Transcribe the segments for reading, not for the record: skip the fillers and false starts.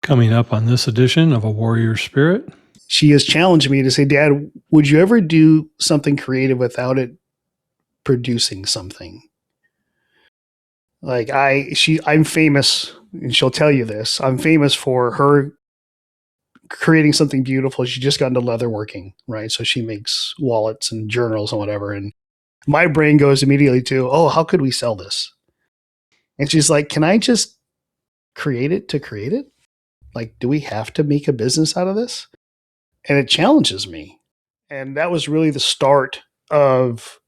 Coming up on this edition of A Warrior Spirit. She has challenged me to say, Dad, would you ever do something creative without it producing something? Like I'm famous, and she'll tell you this. I'm famous for her creating something beautiful. She just got into leatherworking, right? So she makes wallets and journals and whatever. And my brain goes immediately to, oh, how could we sell this? And she's like, can I just create it to create it? Like, do we have to make a business out of this? And it challenges me. And that was really the start of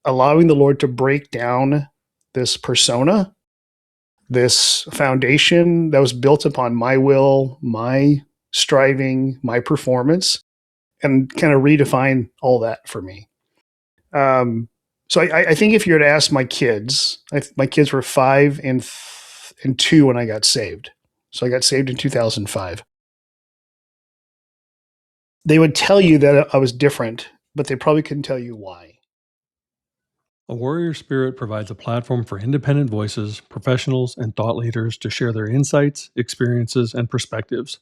allowing the Lord to break down this persona, this foundation that was built upon my will, my striving, my performance, and kind of redefine all that for me. So I think if you were to ask my kids, my kids were 5 and 2 when I got saved. So I got saved in 2005. They would tell you that I was different, but they probably couldn't tell you why. A Warrior Spirit provides a platform for independent voices, professionals, and thought leaders to share their insights, experiences, and perspectives.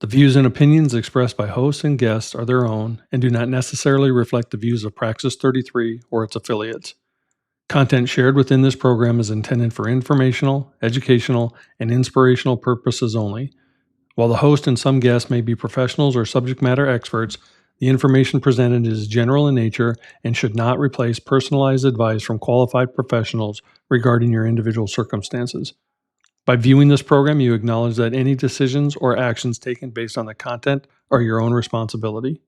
The views and opinions expressed by hosts and guests are their own and do not necessarily reflect the views of Praxis 33 or its affiliates. Content shared within this program is intended for informational, educational, and inspirational purposes only. While the host and some guests may be professionals or subject matter experts, the information presented is general in nature and should not replace personalized advice from qualified professionals regarding your individual circumstances. By viewing this program, you acknowledge that any decisions or actions taken based on the content are your own responsibility.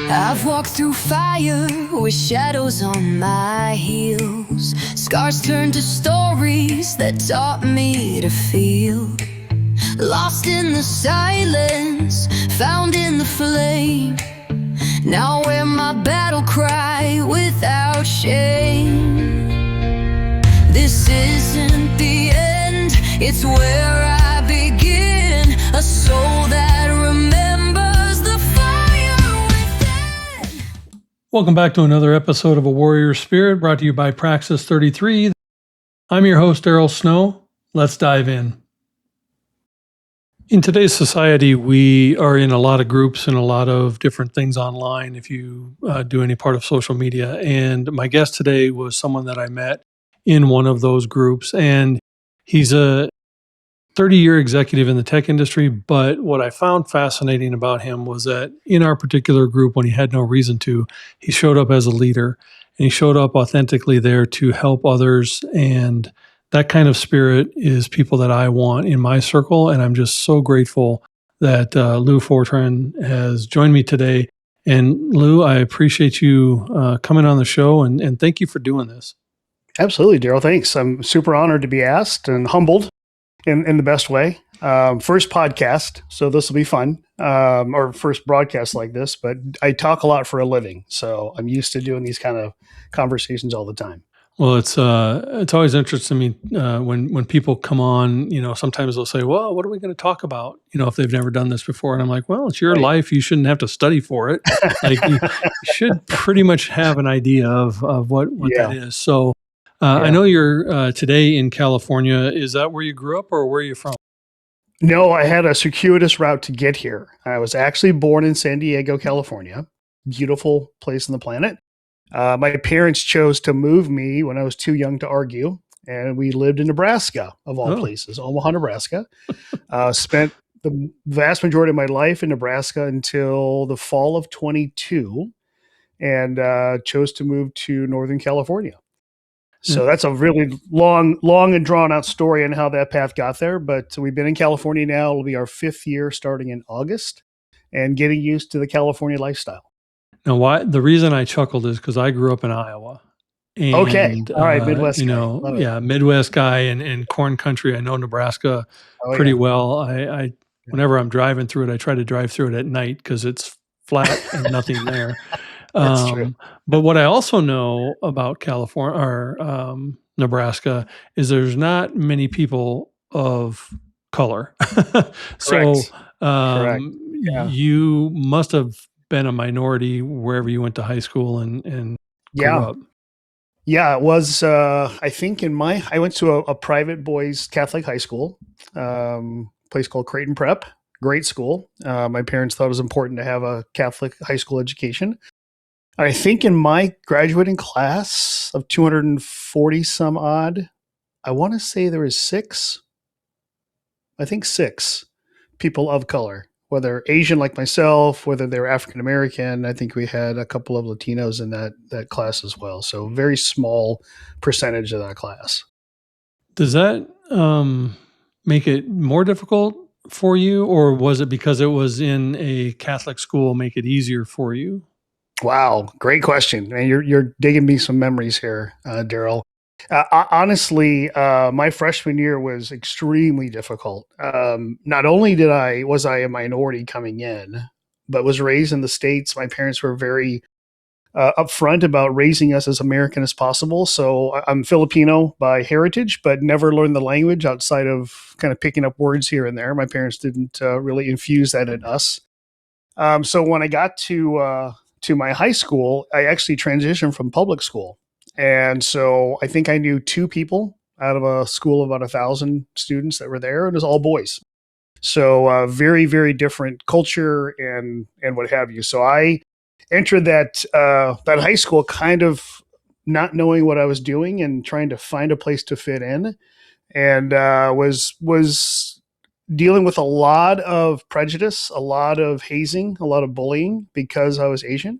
I've walked through fire with shadows on my heels. Scars turned to stories that taught me to feel. Lost in the silence, found in the flame. Now wear my battle cry without shame. This isn't the end, it's where I begin. A soul that remembers the fire within. Welcome back to another episode of A Warrior Spirit, brought to you by Praxis 33. I'm your host, Daryl Snow. Let's dive in. In today's society, we are in a lot of groups and a lot of different things online if you do any part of social media. And my guest today was someone that I met in one of those groups. And he's a 30-year executive in the tech industry. But what I found fascinating about him was that in our particular group, when he had no reason to, he showed up as a leader. And he showed up authentically there to help others. And that kind of spirit is people that I want in my circle. And I'm just so grateful that Lou Fortun has joined me today. And Lou, I appreciate you coming on the show and thank you for doing this. Absolutely, Daryl. Thanks. I'm super honored to be asked and humbled in the best way. First podcast, so this will be fun, or first broadcast like this, but I talk a lot for a living. So I'm used to doing these kind of conversations all the time. Well, it's always interesting to me when people come on. You know, sometimes they'll say, "Well, what are we going to talk about?" You know, if they've never done this before, and I'm like, "Well, it's your life. You shouldn't have to study for it. Like, you should pretty much have an idea of what that is." So, I know you're today in California. Is that where you grew up, or where are you from? No, I had a circuitous route to get here. I was actually born in San Diego, California, beautiful place on the planet. My parents chose to move me when I was too young to argue, and we lived in Nebraska, of all places, Omaha, Nebraska. Spent the vast majority of my life in Nebraska until the fall of 22, and chose to move to Northern California. So that's a really long and drawn out story on how that path got there. But we've been in California now. It'll be our 5th year starting in August, and getting used to the California lifestyle. Now, the reason I chuckled is because I grew up in Iowa. And, okay. All right. Midwest guy. Midwest guy and corn country. I know Nebraska pretty well. I whenever I'm driving through it, I try to drive through it at night because it's flat and nothing there. That's true. But what I also know about California or Nebraska is there's not many people of color. So Correct. you must have been a minority wherever you went to high school and grew Yeah. up. Yeah, it was. I think I went to a private boys Catholic high school, place called Creighton Prep. Great school. My parents thought it was important to have a Catholic high school education. I think in my graduating class of 240 some odd, I want to say there was six people of color, whether Asian like myself, whether they're African American. I think we had a couple of Latinos in that class as well. So very small percentage of that class. Does that make it more difficult for you, or was it because it was in a Catholic school make it easier for you? Wow, great question, man. You're digging me some memories here, Daryl. Honestly, my freshman year was extremely difficult. Not only was I a minority coming in, but was raised in the States. My parents were very upfront about raising us as American as possible. So I'm Filipino by heritage, but never learned the language outside of kind of picking up words here and there. My parents didn't really infuse that in us. So when I got to my high school, I actually transitioned from public school, and so I think I knew two people out of a school of about 1,000 students that were there. It was all boys, so very very different culture and what have you. So I entered that high school kind of not knowing what I was doing and trying to find a place to fit in, and was dealing with a lot of prejudice, a lot of hazing, a lot of bullying because I was Asian.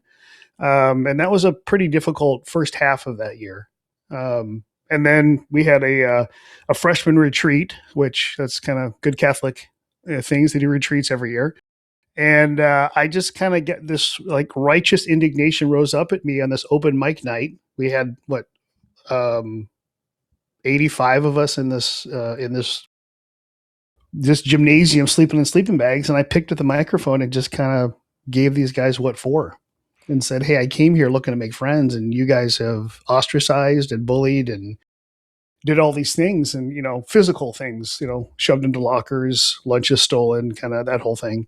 And that was a pretty difficult first half of that year. And then we had a freshman retreat, which that's kind of good Catholic things. They do retreats every year. And I just kind of get this like righteous indignation rose up at me on this open mic night. We had 85 of us in this gymnasium sleeping in sleeping bags, and I picked up the microphone and just kind of gave these guys what for and said, hey, I came here looking to make friends, and you guys have ostracized and bullied and did all these things, and physical things, shoved into lockers, lunches stolen, kind of that whole thing,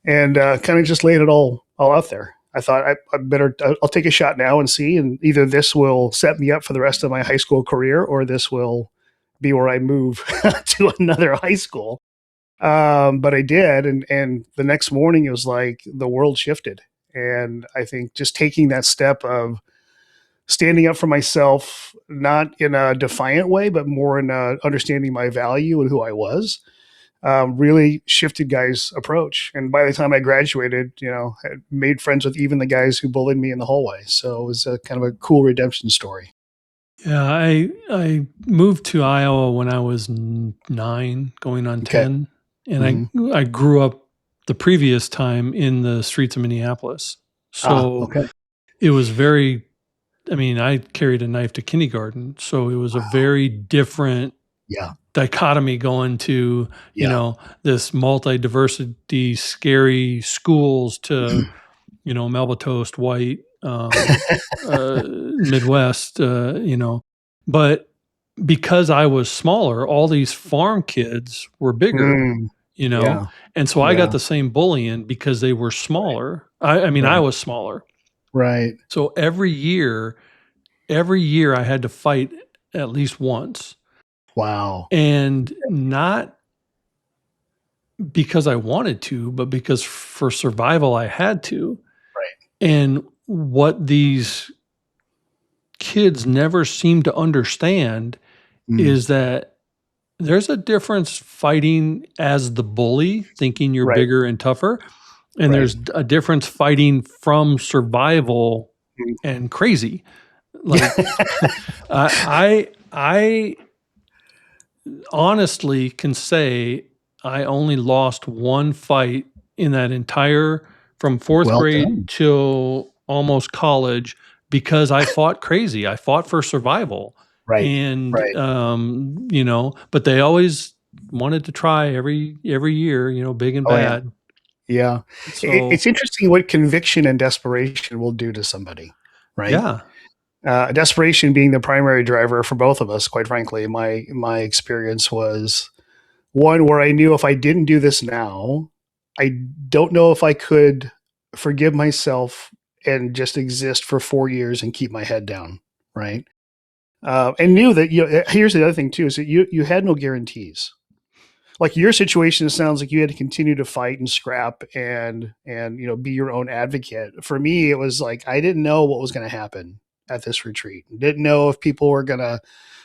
and kind of just laid it all out there. I thought I'll take a shot now and see, and either this will set me up for the rest of my high school career, or this will be where I move to another high school. But I did, and the next morning it was like the world shifted. And I think just taking that step of standing up for myself, not in a defiant way, but more in understanding my value and who I was, really shifted guys' approach. And by the time I graduated, had made friends with even the guys who bullied me in the hallway. So it was a kind of a cool redemption story. Yeah, I moved to Iowa when I was 9, going on Okay. 10, and I grew up the previous time in the streets of Minneapolis. So Okay. it was very, I mean, I carried a knife to kindergarten, so it was a very different Yeah. dichotomy going to, Yeah. this multi-diversity, scary schools to, Melba Toast, white, Midwest, but because I was smaller, all these farm kids were bigger, Yeah. and so I got Yeah. the same bullying because they were smaller. I mean, Right. I was smaller. Right. So every year I had to fight at least once, Wow. and not because I wanted to, but because for survival I had to. Right. And what these kids never seem to understand is that there's a difference fighting as the bully, thinking you're Right. bigger and tougher, and Right. there's a difference fighting from survival and crazy. Like I honestly can say I only lost one fight in that entire from 4th Well grade done. till almost college because I fought crazy. I fought for survival. Right. And Right. But they always wanted to try every year, big and Oh, yeah. bad. Yeah. So It's interesting what conviction and desperation will do to somebody, right? yeah. Desperation being the primary driver for both of us, quite frankly. My experience was one where I knew if I didn't do this now, I don't know if I could forgive myself and just exist for 4 years and keep my head down, right? And knew that, here's the other thing too, is that you had no guarantees. Like your situation, it sounds like you had to continue to fight and scrap and be your own advocate. For me, it was like I didn't know what was going to happen at this retreat. Didn't know if people were going to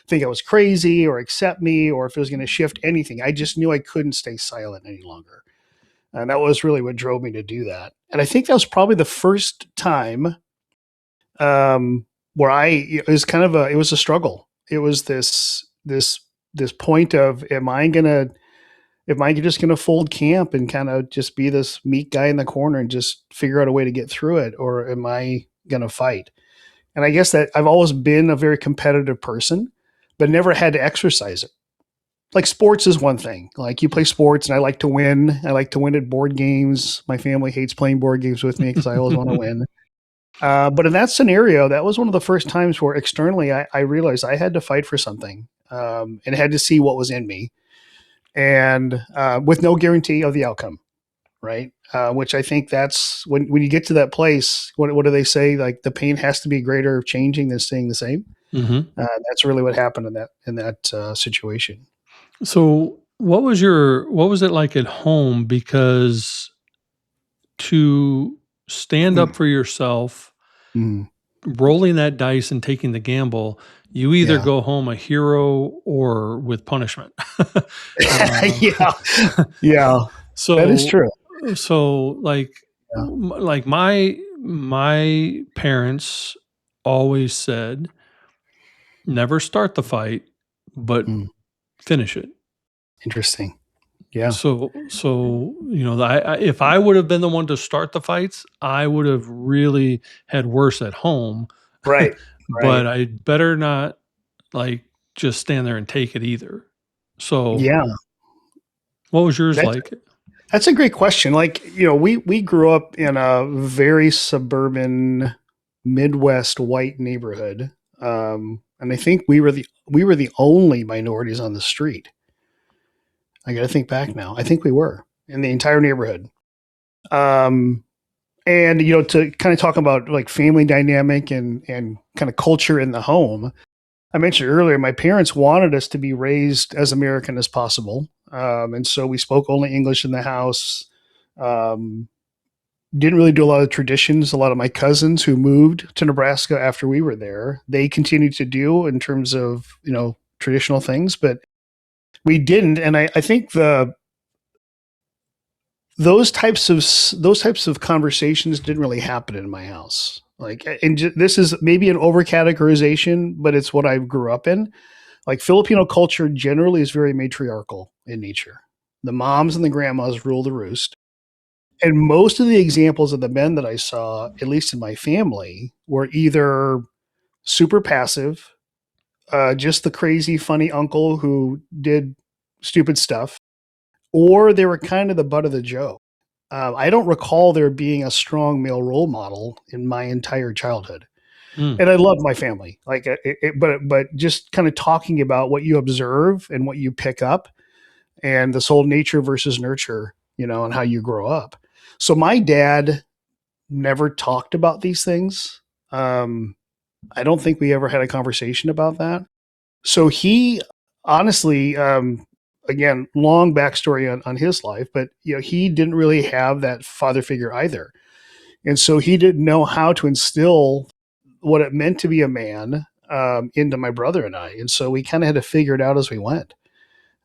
think I was crazy or accept me or if it was going to shift anything. I just knew I couldn't stay silent any longer. And that was really what drove me to do that. And I think that was probably the first time where it was kind of it was a struggle. It was this point of, am I just going to fold camp and kind of just be this meek guy in the corner and just figure out a way to get through it? Or am I going to fight? And I guess that I've always been a very competitive person, but never had to exercise it. Like sports is one thing. Like you play sports and I like to win. I like to win at board games. My family hates playing board games with me because I always want to win. But in that scenario, that was one of the first times where externally I realized I had to fight for something and had to see what was in me, and with no guarantee of the outcome, right? Which I think that's when you get to that place, what do they say? Like the pain has to be greater of changing than staying the same. Mm-hmm. That's really what happened in that situation. So what was it like at home? Because to stand up for yourself, Mm. rolling that dice and taking the gamble, you either Yeah. go home a hero or with punishment. Yeah. Yeah. So That is true. So like, Yeah. like my parents always said, never start the fight, but Mm. finish it. Interesting. Yeah. So if I would have been the one to start the fights, I would have really had worse at home. Right. But Right. I better not like just stand there and take it either. So Yeah. what was yours That's like? That's a great question. Like, we grew up in a very suburban Midwest white neighborhood. And I think we were the only minorities on the street. I got to think back now. I think we were in the entire neighborhood. And to kind of talk about like family dynamic and kind of culture in the home, I mentioned earlier, my parents wanted us to be raised as American as possible. And so we spoke only English in the house. Didn't really do a lot of traditions. A lot of my cousins who moved to Nebraska after we were there, they continued to do in terms of, traditional things, but we didn't. And I think those types of conversations didn't really happen in my house. Like, and this is maybe an over categorization, but it's what I grew up in. Like Filipino culture generally is very matriarchal in nature. The moms and the grandmas rule the roost. And most of the examples of the men that I saw, at least in my family, were either super passive, just the crazy, funny uncle who did stupid stuff, or they were kind of the butt of the joke. I don't recall there being a strong male role model in my entire childhood. Mm. And I love my family, like, but just kind of talking about what you observe and what you pick up, and this whole nature versus nurture, and how you grow up. So my dad never talked about these things. I don't think we ever had a conversation about that. So he honestly, again, long backstory on his life, but he didn't really have that father figure either. And so he didn't know how to instill what it meant to be a man into my brother and I. And so we kind of had to figure it out as we went.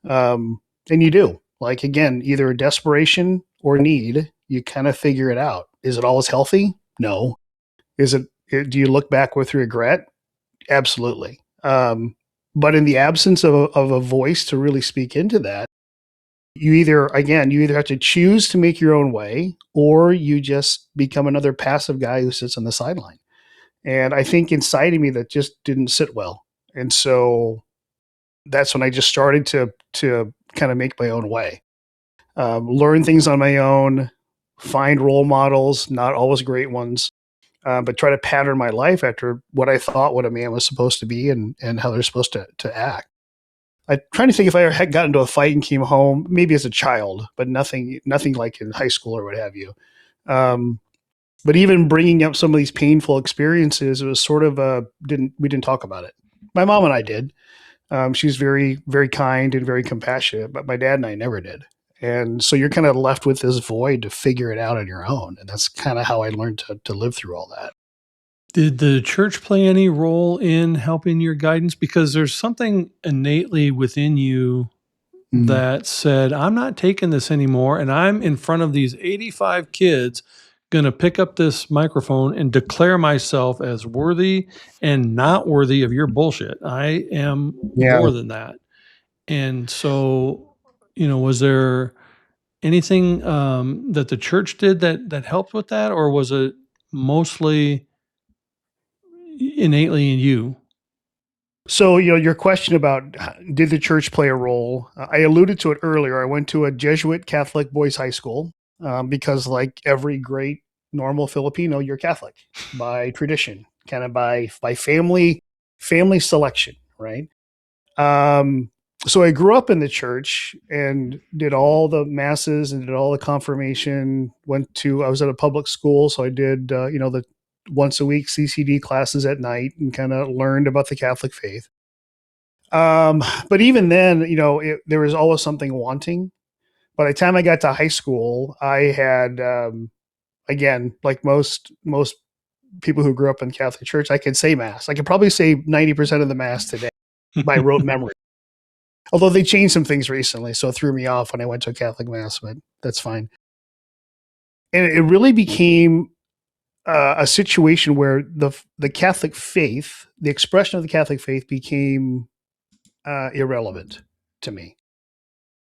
And you do, like, again, either desperation or need, you kind of figure it out. Is it always healthy? No. Do you look back with regret? Absolutely. But in the absence of a voice to really speak into that, you either have to choose to make your own way, or you just become another passive guy who sits on the sideline. And I think inside of me that just didn't sit well. And so that's when I just started to kind of make my own way, learn things on my own, find role models, not always great ones, but try to pattern my life after what I thought what a man was supposed to be and how they're supposed to act. I'm trying to think if I ever had gotten into a fight and came home, maybe as a child, but nothing like in high school or what have you. But even bringing up some of these painful experiences, it was sort of we didn't talk about it. My mom and I did. She's very, very kind and very compassionate, but my dad and I never did. And so you're kind of left with this void to figure it out on your own. And that's kind of how I learned to live through all that. Did the church play any role in helping your guidance? Because there's something innately within you that said, I'm not taking this anymore. And I'm in front of these 85 kids going to pick up this microphone and declare myself as worthy and not worthy of your bullshit. I am more than that. And so, was there anything that the church did that helped with that, or was it mostly innately in you? So, your question about did the church play a role? I alluded to it earlier. I went to a Jesuit Catholic boys' high school because, like every great normal Filipino, you're Catholic by tradition, kind of by family selection, right? So I grew up in the church and did all the masses and did all the confirmation. I was at a public school, so I did the once a week CCD classes at night and kind of learned about the Catholic faith. But even then, there was always something wanting. By the time I got to high school, I had, again, like most people who grew up in the Catholic Church, I could say Mass. I could probably say 90% of the Mass today by rote memory. Although they changed some things recently, so it threw me off when I went to a Catholic Mass, but that's fine. And it really became a situation where the Catholic faith, the expression of the Catholic faith, became irrelevant to me.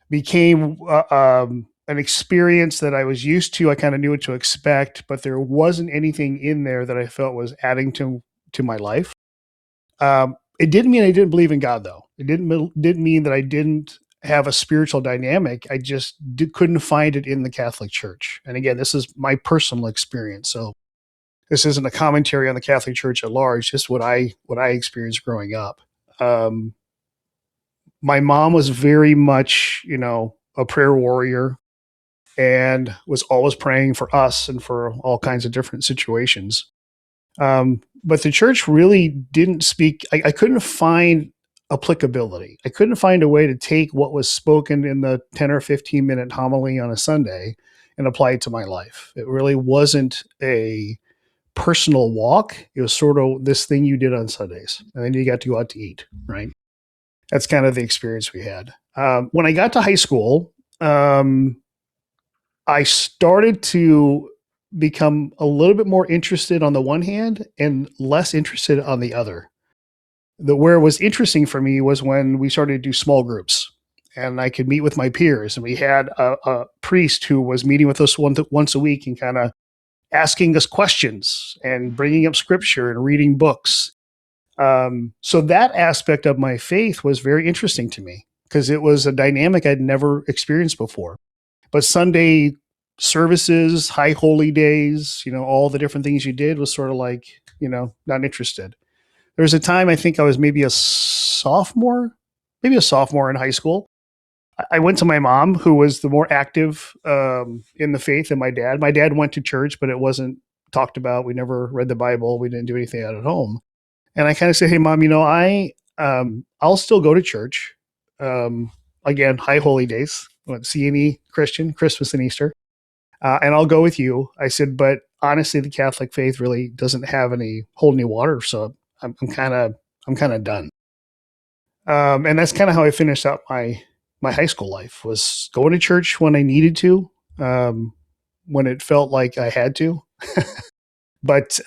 Became an experience that I was used to. I kind of knew what to expect, but there wasn't anything in there that I felt was adding to my life. It didn't mean I didn't believe in God, though. It didn't mean that I didn't have a spiritual dynamic. I just couldn't find it in the Catholic Church. And again, this is my personal experience. So this isn't a commentary on the Catholic Church at large, just what I experienced growing up. My mom was very much, a prayer warrior and was always praying for us and for all kinds of different situations. But the church really didn't speak. I couldn't find applicability. I couldn't find a way to take what was spoken in the 10 or 15-minute homily on a Sunday and apply it to my life. It really wasn't a personal walk. It was sort of this thing you did on Sundays, and then you got to go out to eat, right? That's kind of the experience we had. When I got to high school, I started to become a little bit more interested on the one hand and less interested on the other. Where it was interesting for me was when we started to do small groups and I could meet with my peers, and we had a priest who was meeting with us once a week and kind of asking us questions and bringing up scripture and reading books. So that aspect of my faith was very interesting to me because it was a dynamic I'd never experienced before. But Sunday services, high holy days, all the different things you did was sort of like, not interested. There was a time I think I was maybe a sophomore in high school. I went to my mom, who was the more active in the faith than my dad. My dad went to church, but it wasn't talked about. We never read the Bible. We didn't do anything out at home. And I kind of said, hey, Mom, I'll still go to church. Again, high holy days. I won't see any Christian, Christmas and Easter. And I'll go with you. I said, but honestly, the Catholic faith really doesn't have hold any water. So I'm kind of done. And that's kind of how I finished up my high school life, was going to church when I needed to, when it felt like I had to. But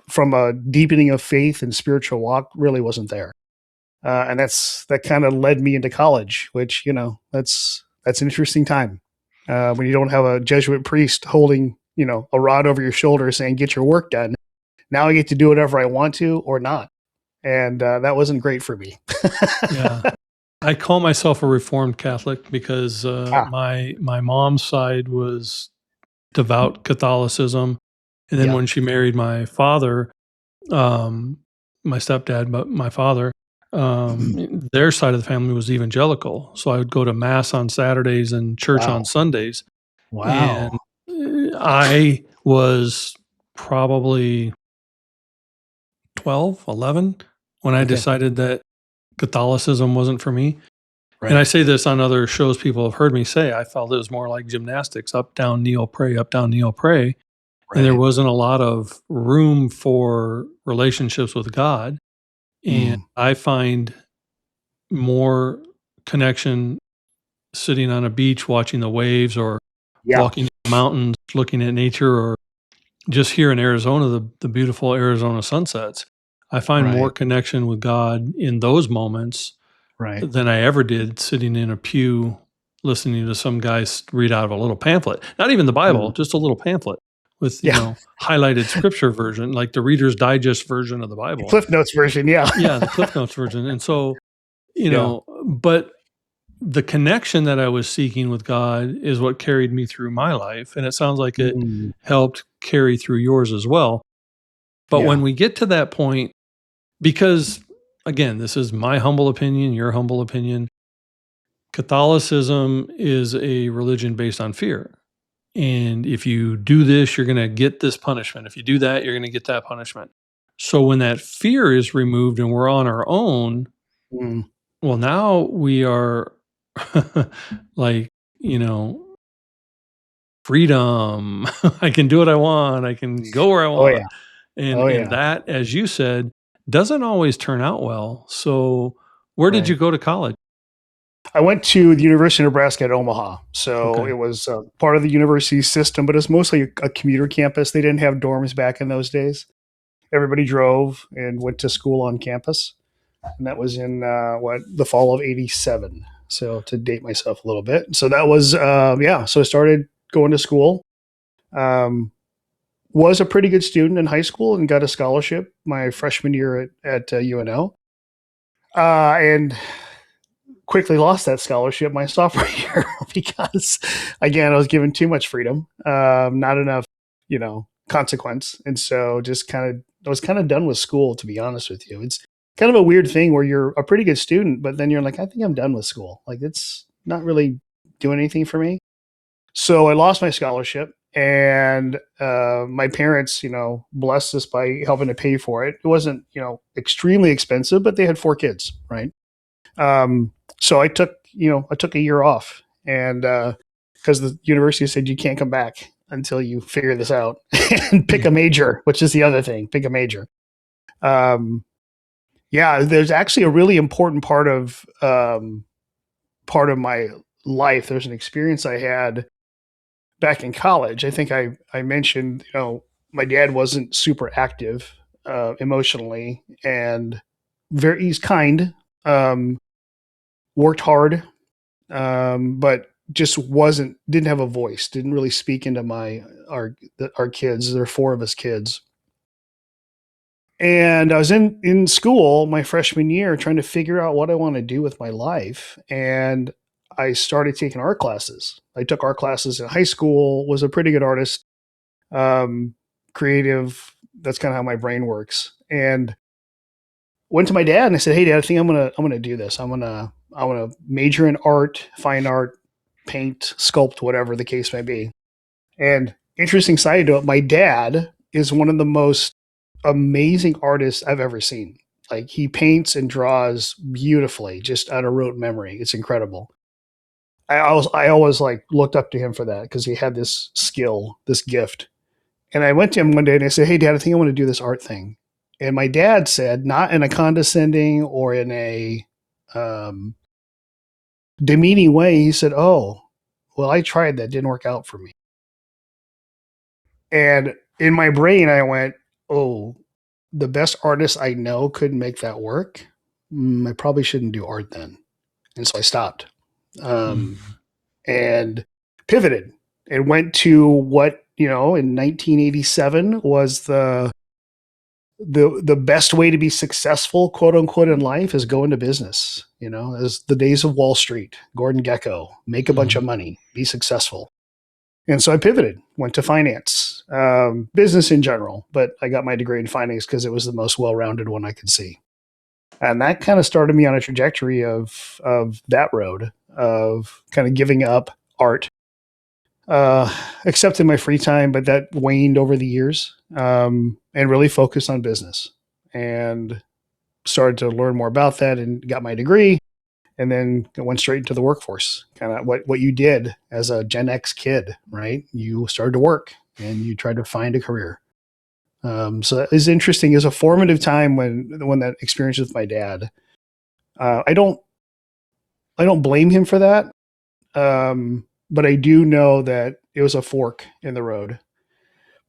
from a deepening of faith and spiritual walk really wasn't there. And that kind of led me into college, which, that's an interesting time. When you don't have a Jesuit priest holding, a rod over your shoulder saying, get your work done. Now I get to do whatever I want to or not. And that wasn't great for me. Yeah. I call myself a Reformed Catholic because my mom's side was devout Catholicism. And then when she married my father, my stepdad, but my father, their side of the family was evangelical. So I would go to Mass on Saturdays and church on Sundays. Wow. And I was probably 12, 11 when I decided that Catholicism wasn't for me. Right. And I say this on other shows, people have heard me say, I felt it was more like gymnastics, up, down, kneel, pray, up, down, kneel, pray. And there wasn't a lot of room for relationships with God. And I find more connection sitting on a beach, watching the waves, or walking the mountains, looking at nature, or just here in Arizona, the beautiful Arizona sunsets. I find more connection with God in those moments than I ever did sitting in a pew listening to some guy read out of a little pamphlet. Not even the Bible, just a little pamphlet with, highlighted scripture version, like the Reader's Digest version of the Bible. Cliff Notes version, yeah. Yeah, the Cliff Notes version. And so, but the connection that I was seeking with God is what carried me through my life. And it sounds like it helped carry through yours as well. But when we get to that point, because again, this is my humble opinion, your humble opinion, Catholicism is a religion based on fear. And if you do this, you're going to get this punishment. If you do that, you're going to get that punishment. So when that fear is removed and we're on our own, well, now we are like, freedom. I can do what I want. I can go where I want. And that, as you said, doesn't always turn out well. So where did you go to college? I went to the University of Nebraska at Omaha. So it was part of the university system, but it's mostly a commuter campus. They didn't have dorms back in those days. Everybody drove and went to school on campus. And that was in the fall of '87. So to date myself a little bit. So that was, So I started going to school. Was a pretty good student in high school and got a scholarship my freshman year at UNO. And quickly lost that scholarship my sophomore year because, again, I was given too much freedom, not enough, consequence. And so I was kind of done with school, to be honest with you. It's kind of a weird thing where you're a pretty good student, but then you're like, I think I'm done with school. Like, it's not really doing anything for me. So I lost my scholarship, and my parents, blessed us by helping to pay for it. It wasn't, extremely expensive, but they had 4 kids, right? So I took a year off, and because the university said you can't come back until you figure this out and pick a major, which is the other thing, pick a major. There's actually a really important part of my life. There's an experience I had back in college. I think I mentioned, my dad wasn't super active emotionally, and he's kind, worked hard, but just didn't have a voice, didn't really speak into our kids. There are 4 of us kids. And I was in school my freshman year trying to figure out what I want to do with my life. And I started taking art classes. I took art classes in high school, was a pretty good artist, creative. That's kind of how my brain works. And went to my dad and I said, "Hey, Dad, I think I'm gonna do this. I want to major in art, fine art, paint, sculpt, whatever the case may be." And interesting side note, my dad is one of the most amazing artists I've ever seen. Like, he paints and draws beautifully, just out of rote memory. It's incredible. I always like looked up to him for that because he had this skill, this gift. And I went to him one day and I said, "Hey, Dad, I think I want to do this art thing." And my dad said, not in a condescending or in a demeaning way, he said, "Oh, well, I tried that. Didn't work out for me." And in my brain, I went, "Oh, the best artist I know couldn't make that work. I probably shouldn't do art then." And so I stopped and pivoted and went to what, in 1987 was the best way to be successful, quote unquote, in life is go into business. As the days of Wall Street, Gordon Gekko, make a bunch of money, be successful. And so I pivoted, went to finance, business in general, but I got my degree in finance because it was the most well-rounded one I could see. And that kind of started me on a trajectory of that road of kind of giving up art, except in my free time, but that waned over the years, and really focused on business and started to learn more about that and got my degree and then went straight into the workforce. Kind of what you did as a Gen X kid, right? You started to work and you tried to find a career. So it's interesting. It was a formative time when that experience with my dad. I don't blame him for that. But I do know that it was a fork in the road.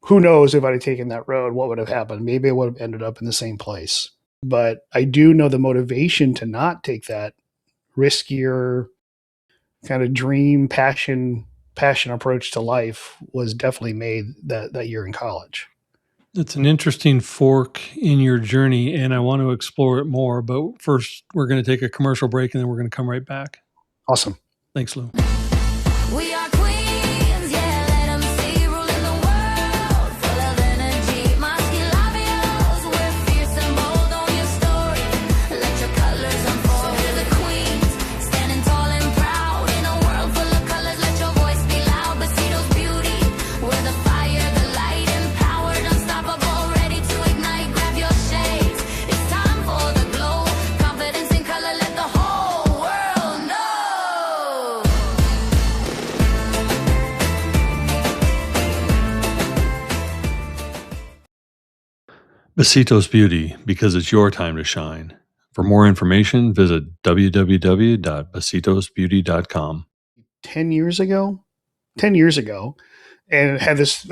Who knows if I'd have taken that road, what would have happened? Maybe I would have ended up in the same place. But I do know the motivation to not take that riskier kind of dream, passion approach to life was definitely made that year in college. It's an interesting fork in your journey, and I want to explore it more. But first, we're going to take a commercial break, and then we're going to come right back. Awesome. Thanks, Lou. We are queens, yeah, let 'em see, ruling the world, full of energy, Moscow-Labios, we're fierce and bold on your story, let your colors unfold. So we're the queens, standing tall and proud, in a world full of colors, let your voice be loud, Besitos beauty, we're the fire, the light, empowered, unstoppable, ready to ignite, grab your shades, it's time for the glow, confidence in color, let the whole world know. Besitos Beauty, because it's your time to shine. For more information, visit www.besitosbeauty.com. 10 years ago, and had this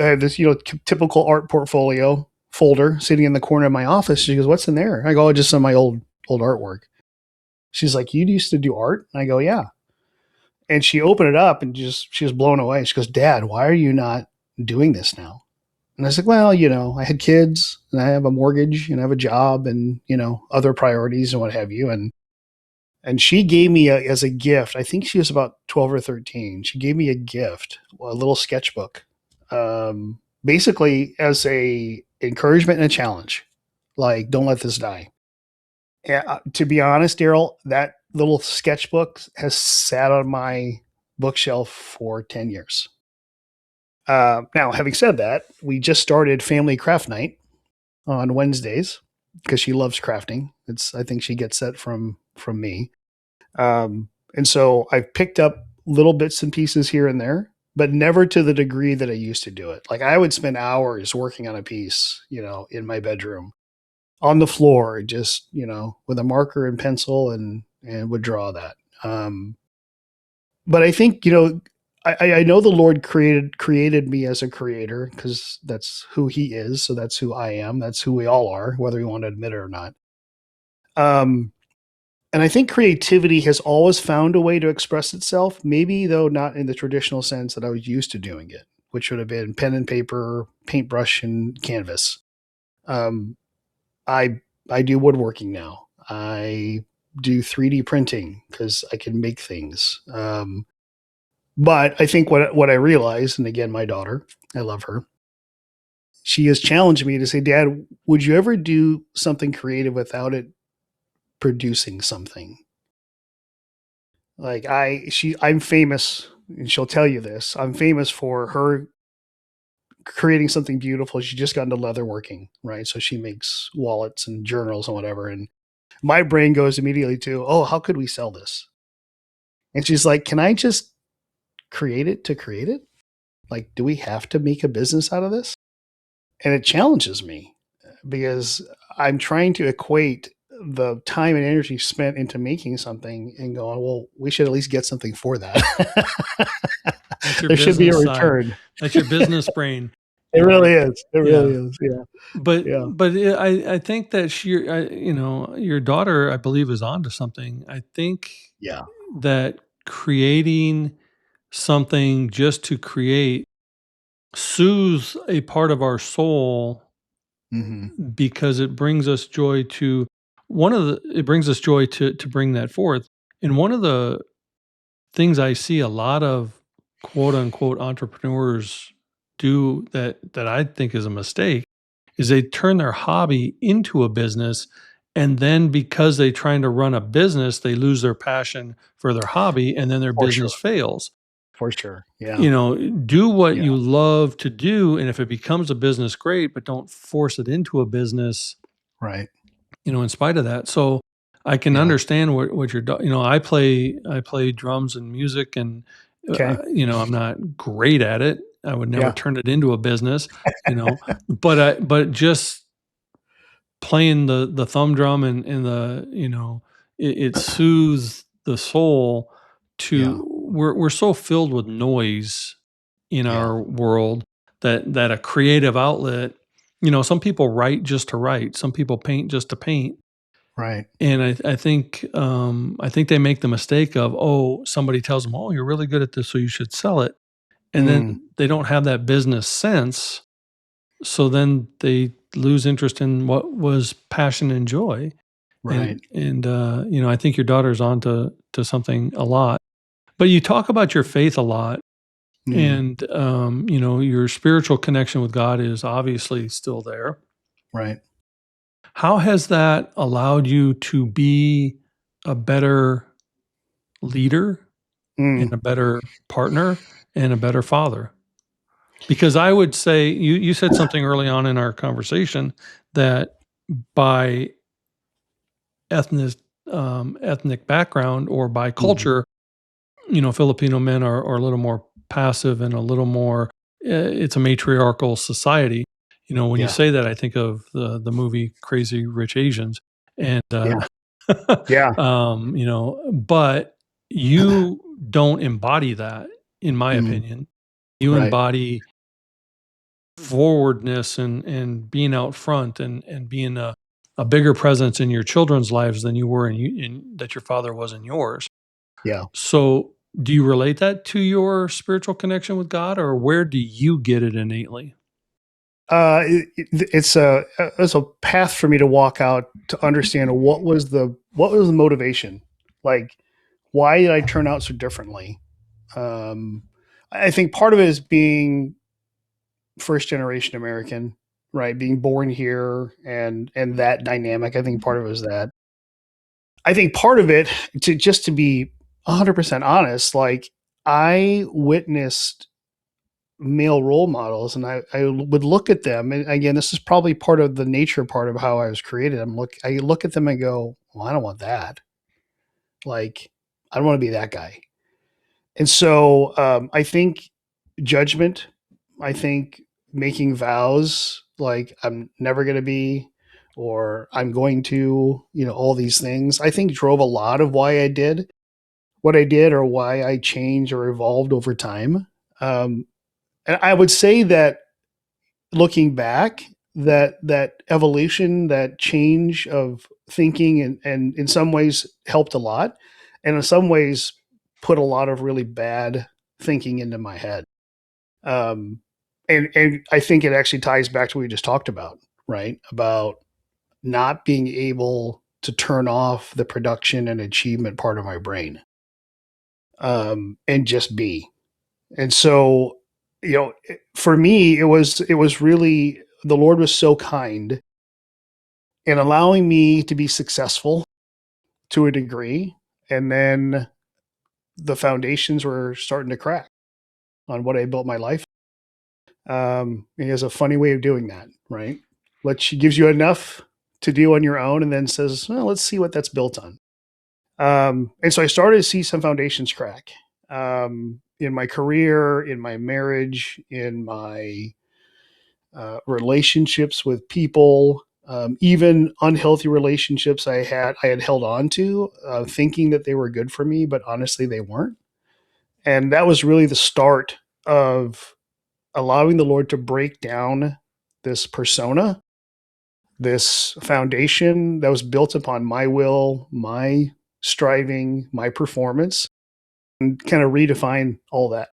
typical art portfolio folder sitting in the corner of my office. She goes, "What's in there?" I go, "Oh, just some of my old artwork." She's like, "You used to do art?" And I go, "Yeah." And she opened it up and she was blown away. She goes, "Dad, why are you not doing this now?" And I was like, "Well, I had kids and I have a mortgage and I have a job and, other priorities and what have you." And she gave me as a gift, I think she was about 12 or 13. She gave me a gift, a little sketchbook, basically as a encouragement and a challenge. Like, don't let this die. To be honest, Daryl, that little sketchbook has sat on my bookshelf for 10 years. Now, having said that, we just started family craft night on Wednesdays because she loves crafting. I think she gets that from me. And so I've picked up little bits and pieces here and there, but never to the degree that I used to do it. Like I would spend hours working on a piece, in my bedroom on the floor, just, with a marker and pencil and would draw that. But I think, I know the Lord created me as a creator because that's who he is. So that's who I am. That's who we all are, whether we want to admit it or not. And I think creativity has always found a way to express itself, maybe though not in the traditional sense that I was used to doing it, which would have been pen and paper, paintbrush, and canvas. I do woodworking now. I do 3D printing because I can make things. But I think what I realized, and again, my daughter, I love her. She has challenged me to say, "Dad, would you ever do something creative without it producing something?" Like I'm famous, and she'll tell you this. I'm famous for her creating something beautiful. She just got into leatherworking, right? So she makes wallets and journals and whatever. And my brain goes immediately to, "Oh, how could we sell this?" And she's like, "Can I just create it to create it? Like, do we have to make a business out of this?" And it challenges me because I'm trying to equate the time and energy spent into making something and going, well, we should at least get something for that. There should be a return. Side. That's your business brain. It really is. It really is. Yeah. But I think that your daughter, I believe, is onto something. I think that creating something just to create soothes a part of our soul because it brings us joy to bring that forth. And one of the things I see a lot of quote unquote entrepreneurs do that I think is a mistake is they turn their hobby into a business, and then because they're trying to run a business, they lose their passion for their hobby, and then their business fails. For sure. Yeah. You know, do what Yeah. you love to do, and if it becomes a business, great, but don't force it into a business, Right. you know, in spite of that. So I can Yeah. understand what you're you know, I play drums and music, and Okay. you know, I'm not great at it. I would never Yeah. turn it into a business, you know, but just playing the thumb drum and the, you know, it soothes the soul. Yeah. To we're so filled with noise in Yeah. our world that a creative outlet, you know, some people write just to write, some people paint just to paint. Right. And I think they make the mistake of, oh, somebody tells them, oh, you're really good at this, so you should sell it. And then Mm. they don't have that business sense. So then they lose interest in what was passion and joy. Right. You know, I think your daughter's on to something a lot. But you talk about your faith a lot, Mm. and you know, your spiritual connection with God is obviously still there. Right. How has that allowed you to be a better leader and Mm. a better partner and a better father? Because I would say you said something early on in our conversation that by ethnic ethnic background or by Mhm. culture, you know, Filipino men are a little more passive and a little more. It's a matriarchal society. You know, when you Yeah. say that, I think of the movie Crazy Rich Asians, and Yeah. Yeah. you know, but you don't embody that, in my Mm. opinion. You Right. embody forwardness and being out front and being a bigger presence in your children's lives than you were that your father was in yours. Yeah. So, do you relate that to your spiritual connection with God, or where do you get it innately? It's a path for me to walk out to understand what was the motivation, like why did I turn out so differently. Um, I think part of it is being first generation American, right? Being born here and that dynamic. I think part of it is that. I think part of it, to be 100% honest, like I witnessed male role models and I would look at them, and again this is probably part of the nature part of how I was created. I look at them and go, well, I don't want that. Like, I don't want to be that guy. And so I think judgment, I think making vows like I'm never going to be, or I'm going to, all these things, I think drove a lot of why I did what I did, or why I changed or evolved over time. And I would say that looking back, that evolution, that change of thinking, and in some ways helped a lot, and in some ways put a lot of really bad thinking into my head. Um, and I think it actually ties back to what we just talked about, right? About not being able to turn off the production and achievement part of my brain, and just be. And so, for me, it was really, the Lord was so kind in allowing me to be successful to a degree, and then the foundations were starting to crack on what I built my life. He has a funny way of doing that, right? Gives you enough to do on your own, and then says, "Well, let's see what that's built on." And so I started to see some foundations crack, in my career, in my marriage, in my relationships with people, even unhealthy relationships I had held on to, thinking that they were good for me, but honestly they weren't. And that was really the start of allowing the Lord to break down this persona, this foundation that was built upon my will, my striving, my performance, and kind of redefine all that.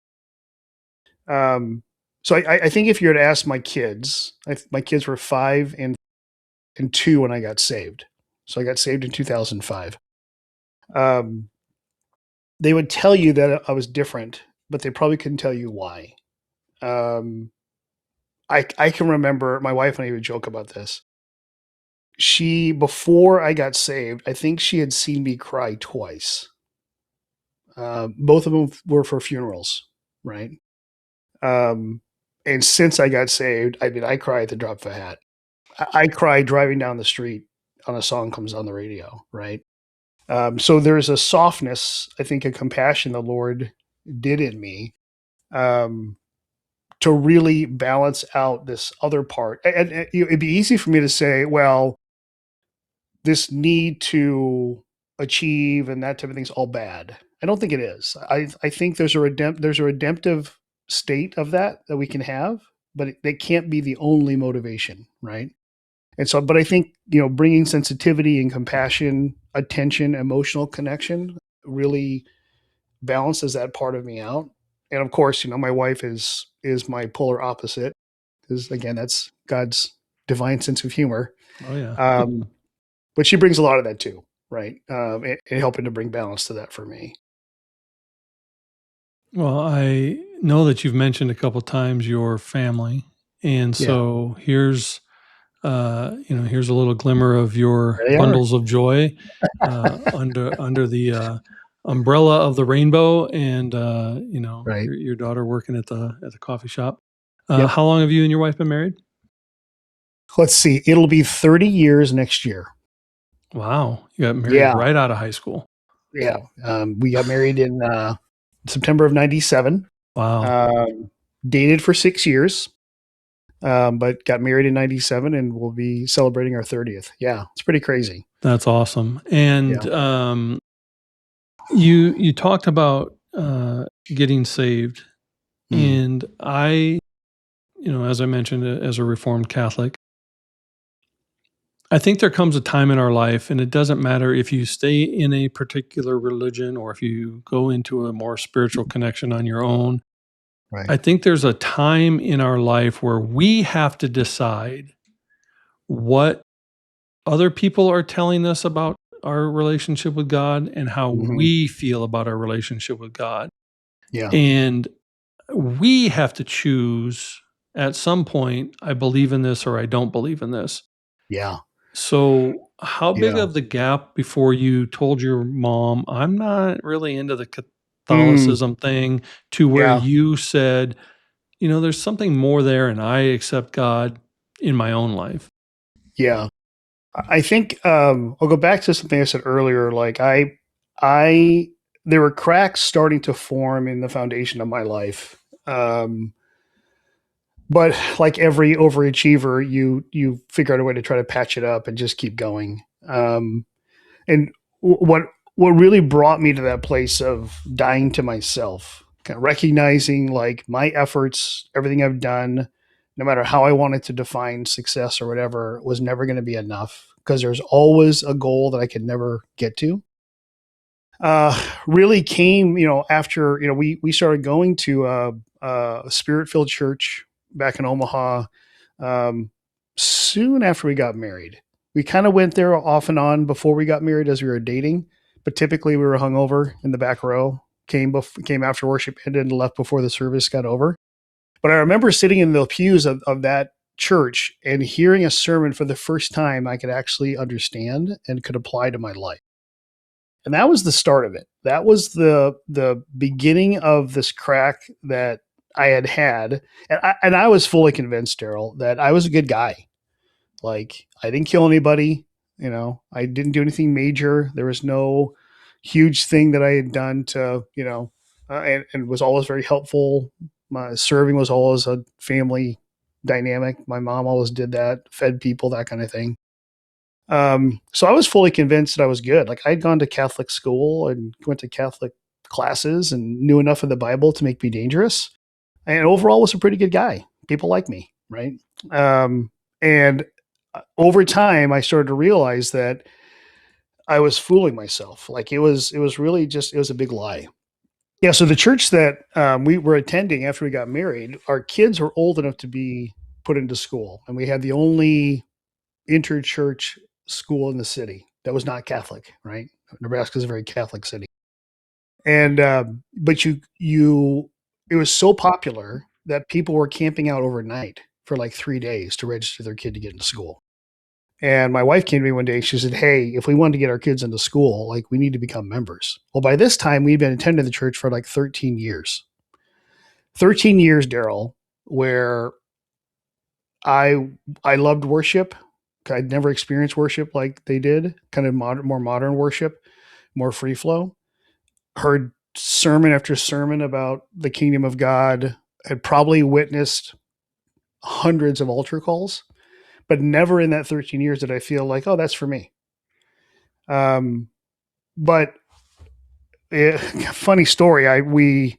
So I think if you were to ask my kids, my kids were 5 and 2 when I got saved. So I got saved in 2005. Um, they would tell you that I was different, but they probably couldn't tell you why. Um, I can remember my wife and I would joke about this. Before I got saved, I think she had seen me cry twice. Both of them were for funerals. right? And since I got saved, I mean, I cry at the drop of a hat. I cry driving down the street on a song comes on the radio, right? So there's a softness, I think, a compassion the Lord did in me, um, to really balance out this other part. And it'd be easy for me to say, well, this need to achieve and that type of thing's all bad. I don't think it is. I think there's a redemptive state of that we can have, but it can't be the only motivation, right? And so, but I think, bringing sensitivity and compassion, attention, emotional connection really balances that part of me out. And of course, my wife is my polar opposite, because again, that's God's divine sense of humor. Oh yeah. But she brings a lot of that too, right? And helping to bring balance to that for me. Well, I know that you've mentioned a couple times your family, and Yeah. so here's here's a little glimmer of your They are. bundles of joy under the umbrella of the rainbow, and Right. your daughter working at the coffee shop. Yep. How long have you and your wife been married? Let's see. It'll be 30 years next year. Wow, you got married Yeah. right out of high school. Yeah. We got married in September of 97. Wow, Dated for 6 years, but got married in 97, and we'll be celebrating our 30th. Yeah, it's pretty crazy. that's awesome. And you talked about getting saved, and I, as I mentioned, as a Reformed Catholic, I think there comes a time in our life, and it doesn't matter if you stay in a particular religion or if you go into a more spiritual connection on your own. Right. I think there's a time in our life where we have to decide what other people are telling us about our relationship with God and how we feel about our relationship with God. Yeah. And we have to choose at some point, I believe in this or I don't believe in this. Yeah. So how big Yeah. of the gap before you told your mom, I'm not really into the Catholicism thing, to where Yeah. you said, there's something more there and I accept God in my own life? Yeah. I think I'll go back to something I said earlier. Like there were cracks starting to form in the foundation of my life. But like every overachiever, you figure out a way to try to patch it up and just keep going. And what really brought me to that place of dying to myself, kind of recognizing like my efforts, everything I've done, no matter how I wanted to define success or whatever, was never going to be enough, because there's always a goal that I could never get to. Really came, after, we started going to a spirit-filled church back in Omaha, soon after we got married. We kind of went there off and on before we got married as we were dating, but typically we were hungover in the back row, came after worship ended and left before the service got over. But I remember sitting in the pews of that church and hearing a sermon for the first time I could actually understand and could apply to my life. And that was the start of it. That was the beginning of this crack that I had. And I was fully convinced, Daryl, that I was a good guy. Like, I didn't kill anybody. I didn't do anything major. There was no huge thing that I had done to, and was always very helpful. My serving was always a family dynamic. My mom always did that, fed people, that kind of thing. So I was fully convinced that I was good. Like, I'd gone to Catholic school and went to Catholic classes and knew enough of the Bible to make me dangerous. And overall was a pretty good guy. People like me. Right. And over time I started to realize that I was fooling myself. Like, it was really just, it was a big lie. Yeah. So the church that we were attending after we got married, our kids were old enough to be put into school. And we had the only interchurch school in the city that was not Catholic, right? Nebraska is a very Catholic city. And, but it was so popular that people were camping out overnight for like 3 days to register their kid to get into school. And my wife came to me one day. She said, "Hey, if we want to get our kids into school, like, we need to become members." Well, by this time we'd been attending the church for like 13 years. 13 years, Daryl, where I loved worship. I'd never experienced worship like they did, kind of more modern worship, more free flow. Heard sermon after sermon about the kingdom of God. Had probably witnessed hundreds of altar calls, but never in that 13 years did I feel like, oh, that's for me. But funny story. We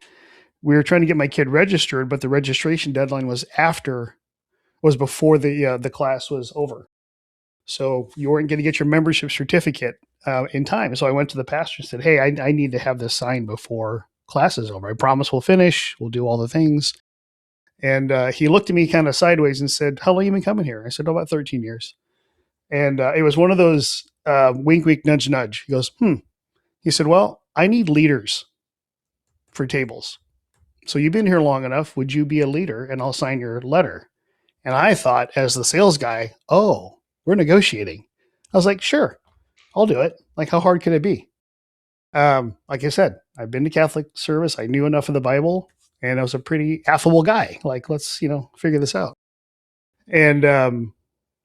were trying to get my kid registered, but the registration deadline was before the class was over. So you weren't going to get your membership certificate in time. So I went to the pastor and said, hey, I need to have this signed before class is over. I promise we'll finish. We'll do all the things. And he looked at me kind of sideways and said, how long have you been coming here? I said, oh, about 13 years. And it was one of those wink, wink, nudge, nudge. He goes, He said, well, I need leaders for tables. So you've been here long enough. Would you be a leader? And I'll sign your letter. And I thought, as the sales guy, oh, we're negotiating. I was like, sure, I'll do it. Like, how hard could it be? Like I said, I've been to Catholic service. I knew enough of the Bible, and I was a pretty affable guy. Like, let's, figure this out. And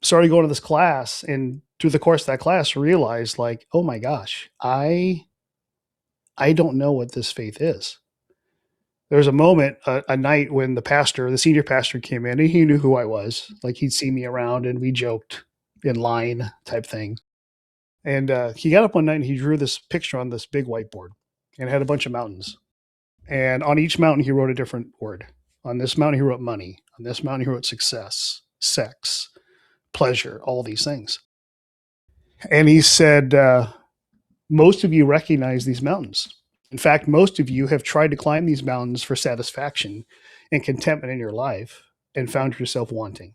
started going to this class, and through the course of that class, realized like, oh my gosh, I don't know what this faith is. There was a moment, a night when the senior pastor came in, and he knew who I was. Like, he'd seen me around, and we joked in line type thing. And he got up one night and he drew this picture on this big whiteboard, and it had a bunch of mountains. And on each mountain, he wrote a different word. On this mountain, he wrote money. On this mountain, he wrote success, sex, pleasure, all these things. And he said, most of you recognize these mountains. In fact, most of you have tried to climb these mountains for satisfaction and contentment in your life and found yourself wanting.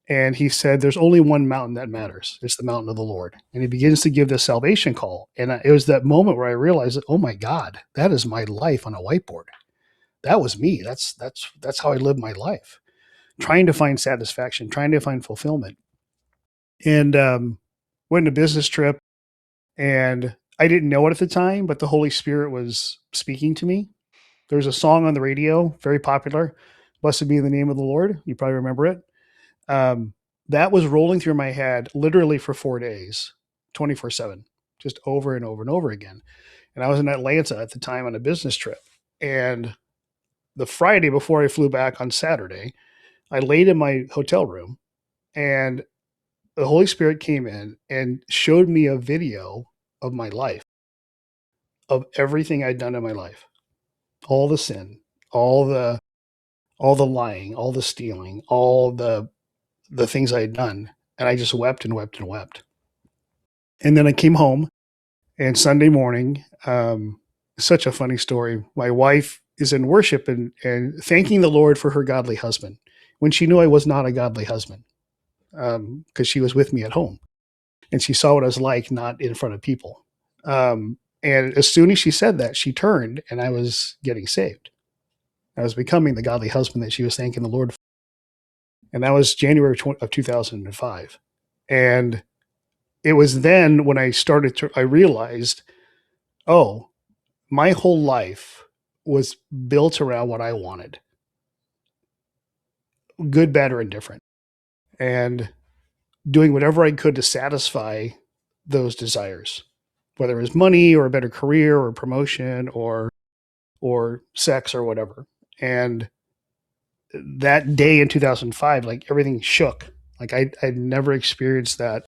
And he said, there's only one mountain that matters. It's the mountain of the Lord. And he begins to give this salvation call. And it was that moment where I realized that, oh my God, that is my life on a whiteboard. That was me. That's how I lived my life, trying to find satisfaction, trying to find fulfillment. And went on a business trip, and I didn't know it at the time, but the Holy Spirit was speaking to me. There's a song on the radio, very popular, Blessed Be the Name of the Lord. You probably remember it. That was rolling through my head literally for 4 days, 24/7, just over and over and over again. And I was in Atlanta at the time on a business trip. And the Friday before I flew back on Saturday, I laid in my hotel room, and the Holy Spirit came in and showed me a video of my life, of everything I'd done in my life, all the sin, all the lying, all the stealing, all the things I had done. And I just wept and wept and wept. And then I came home, and Sunday morning, such a funny story. My wife is in worship and thanking the Lord for her godly husband when she knew I was not a godly husband, because she was with me at home and she saw what I was like, not in front of people. And as soon as she said that, she turned, and I was getting saved. I was becoming the godly husband that she was thanking the Lord for. And that was January of 2005. And it was then when I realized, oh, my whole life was built around what I wanted. Good, bad, or indifferent. And doing whatever I could to satisfy those desires, whether it was money or a better career or promotion or sex or whatever. And that day in 2005, like, everything shook. Like, I'd never experienced that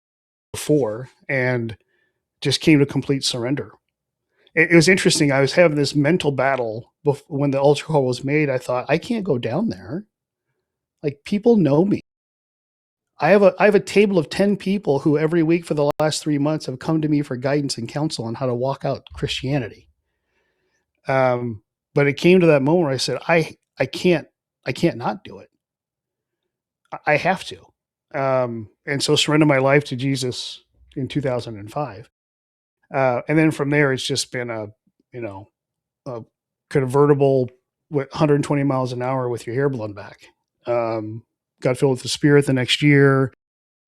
before, and just came to complete surrender. It was interesting. I was having this mental battle when the altar call was made. I thought, I can't go down there. Like, people know me. I have a table of 10 people who every week for the last 3 months have come to me for guidance and counsel on how to walk out Christianity. But it came to that moment where I said, I can't not do it. I have to. And so surrender my life to Jesus in 2005. And then from there, it's just been a convertible with 120 miles an hour with your hair blown back. Got filled with the Spirit the next year,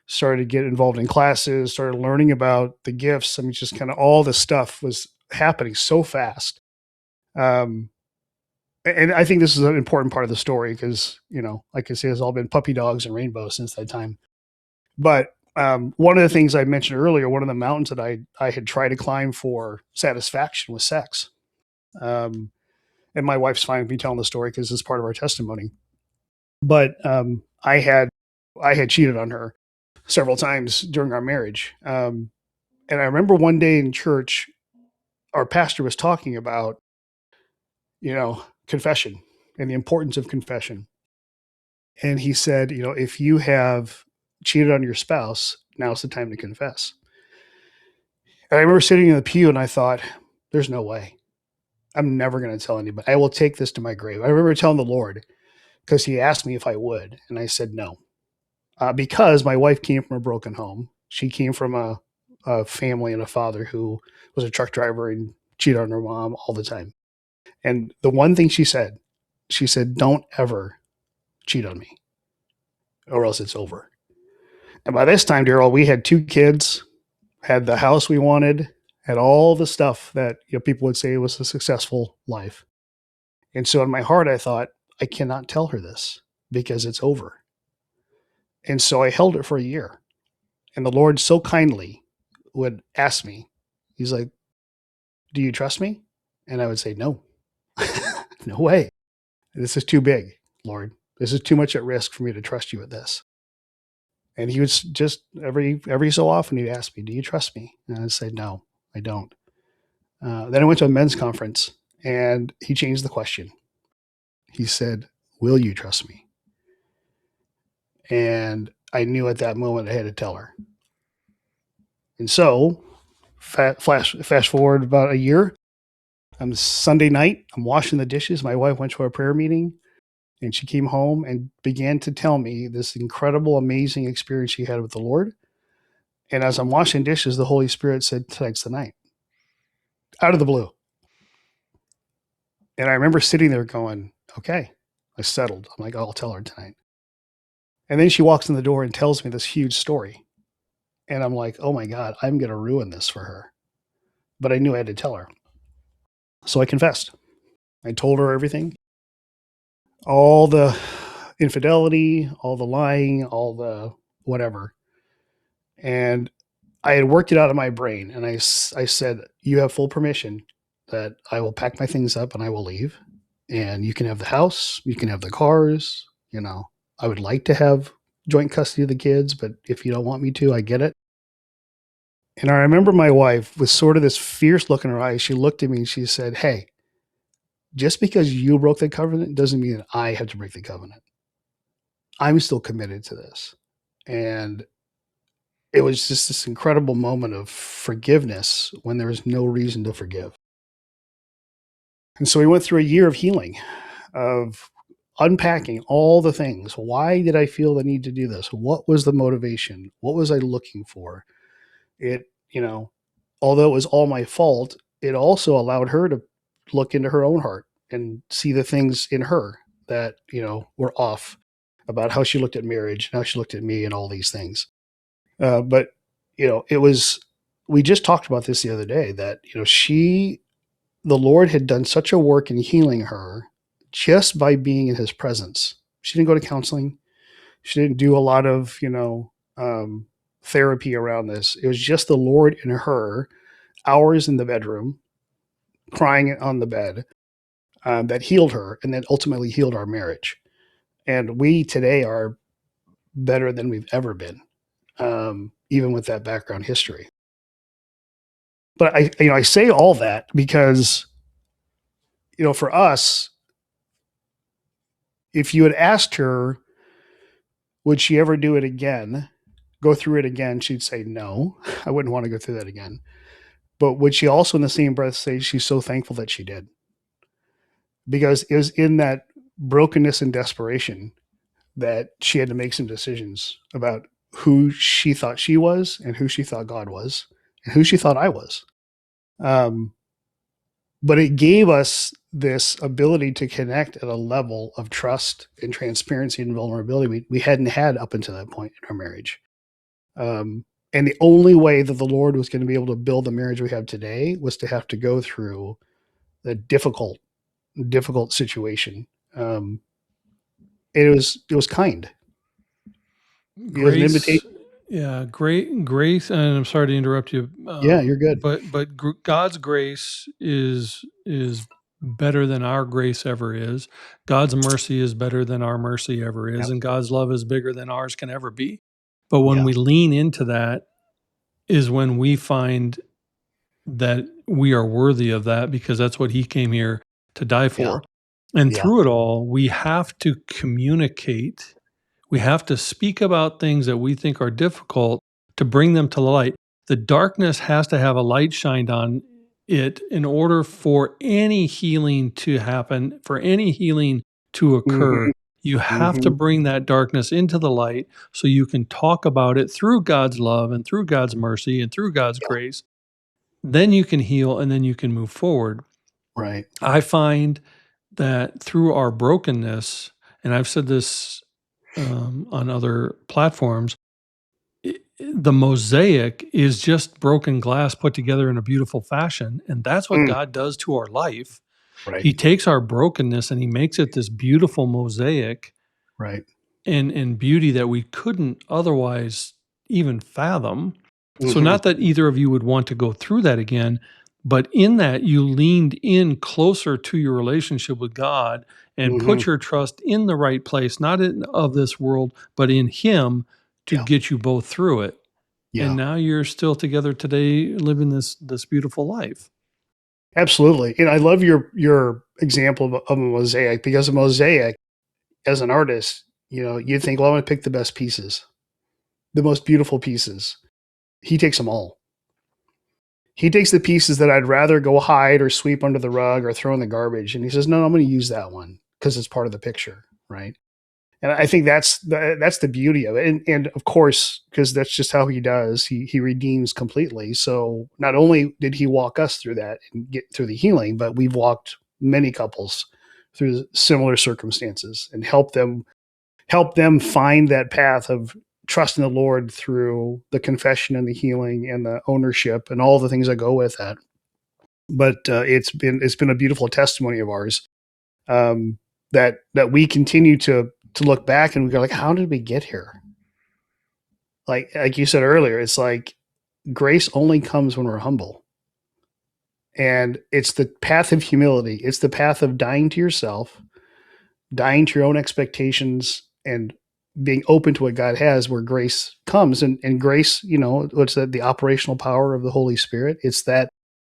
started to get involved in classes, started learning about the gifts. I mean, just kind of all this stuff was happening so fast. And I think this is an important part of the story because, like I say, it's all been puppy dogs and rainbows since that time. But one of the things I mentioned earlier, one of the mountains that I had tried to climb for satisfaction was sex. And my wife's fine with me telling the story because it's part of our testimony. But I had cheated on her several times during our marriage. And I remember one day in church, our pastor was talking about, confession and the importance of confession. And he said, if you have cheated on your spouse, now's the time to confess. And I remember sitting in the pew and I thought, there's no way. I'm never going to tell anybody. I will take this to my grave. I remember telling the Lord because he asked me if I would. And I said no. Because my wife came from a broken home. She came from a family and a father who was a truck driver and cheated on her mom all the time. And the one thing she said, don't ever cheat on me or else it's over. And by this time, Daryl, we had 2 kids, had the house we wanted, had all the stuff that people would say was a successful life. And so in my heart, I thought, I cannot tell her this because it's over. And so I held it for a year. And the Lord so kindly would ask me, he's like, do you trust me? And I would say, no, no way. This is too big, Lord. This is too much at risk for me to trust you with this. And he would just every so often he'd ask me, do you trust me? And I'd say, no, I don't. Then I went to a men's conference and he changed the question. He said, will you trust me? And I knew at that moment I had to tell her. And so flash forward about a year. Sunday night, I'm washing the dishes. My wife went to a prayer meeting and she came home and began to tell me this incredible, amazing experience she had with the Lord. And as I'm washing dishes, the Holy Spirit said, tonight's the night. Out of the blue. And I remember sitting there going, okay, I settled. I'm like, I'll tell her tonight. And then she walks in the door and tells me this huge story. And I'm like, oh my God, I'm going to ruin this for her. But I knew I had to tell her. So I confessed. I told her everything. All the infidelity, all the lying, all the whatever. And I had worked it out of my brain. And I said, you have full permission that I will pack my things up and I will leave. And you can have the house, you can have the cars. I would like to have joint custody of the kids, but if you don't want me to, I get it. And I remember my wife with sort of this fierce look in her eyes. She looked at me and she said, hey, just because you broke the covenant doesn't mean that I have to break the covenant. I'm still committed to this. And it was just this incredible moment of forgiveness when there was no reason to forgive. And so we went through a year of healing, of unpacking all the things. Why did I feel the need to do this? What was the motivation? What was I looking for? Although it was all my fault, it also allowed her to look into her own heart and see the things in her that, were off about how she looked at marriage and how she looked at me and all these things. But we just talked about this the other day that, the Lord had done such a work in healing her just by being in his presence. She didn't go to counseling. She didn't do a lot of, therapy around this. It was just the Lord in her, hours in the bedroom, crying on the bed, that healed her and then ultimately healed our marriage. And we today are better than we've ever been, even with that background history. But I say all that because, for us, if you had asked her, would she ever do it again, go through it again, she'd say, no, I wouldn't want to go through that again. But would she also in the same breath say she's so thankful that she did? Because it was in that brokenness and desperation that she had to make some decisions about who she thought she was and who she thought God was and who she thought I was. But it gave us this ability to connect at a level of trust and transparency and vulnerability we hadn't had up until that point in our marriage. And the only way that the Lord was going to be able to build the marriage we have today was to have to go through the difficult difficult situation. It was kind. It was an Grace, invitation. yeah, great grace. And I'm sorry to interrupt you, Yeah, you're good. but God's grace is better than our grace ever is. God's mercy is better than our mercy ever is, Yep. and God's love is bigger than ours can ever be. But when Yeah. we lean into that, is when we find that we are worthy of that because that's what He came here to die Yeah. for. And Yeah. through it all, we have to communicate. We have to speak about things that we think are difficult to bring them to light. The darkness has to have a light shined on it in order for any healing to happen, for any healing to occur. Hmm. You have to Hmm. bring that darkness into the light so you can talk about it through God's love and through God's mercy and through God's Yeah. grace. Then you can heal and then you can move forward. Right. I find that through our brokenness, and I've said this on other platforms, the mosaic is just broken glass put together in a beautiful fashion. And that's what Mm. God does to our life. Right. He takes our brokenness and He makes it this beautiful mosaic Right. and beauty that we couldn't otherwise even fathom. So, Hmm. not that either of you would want to go through that again, but in that you leaned in closer to your relationship with God and Hmm. put your trust in the right place, not in of this world, but in Him to Yeah. get you both through it. And Yeah. now you're still together today, living this beautiful life. Absolutely. And I love your example of a mosaic, because a mosaic, as an artist, you think, well, I'm going to pick the best pieces, the most beautiful pieces. He takes them all. He takes the pieces that I'd rather go hide or sweep under the rug or throw in the garbage, and he says, no, I'm going to use that one because it's part of the picture, right? And I think that's the beauty of it. And of course, because that's just how He does, he redeems completely. So not only did He walk us through that and get through the healing, but we've walked many couples through similar circumstances and help them find that path of trusting the Lord through the confession and the healing and the ownership and all the things that go with that. But it's been a beautiful testimony of ours, that we continue to look back and we go like, how did we get here? Like you said earlier, it's like grace only comes when we're humble, and it's the path of humility. It's the path of dying to yourself, dying to your own expectations, and being open to what God has, where grace comes. And grace, what's that? The operational power of the Holy Spirit. It's that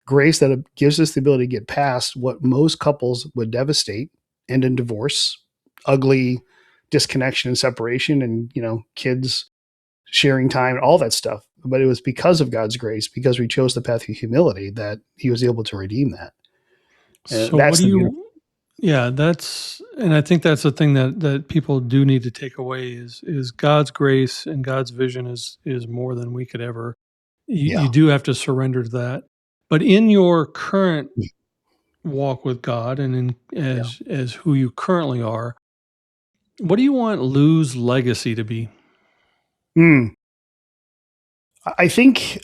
grace that gives us the ability to get past what most couples would devastate, end in divorce, ugly disconnection and separation, and kids sharing time, all that stuff. But it was because of God's grace, because we chose the path of humility, that He was able to redeem that. And So what that's do the beautiful. you yeah, and I think that's the thing that people do need to take away is God's grace and God's vision is more than we could ever. You Yeah. do have to surrender to that. But in your current walk with God and Yeah. as who you currently are, what do you want Lou's legacy to be? Mm. I think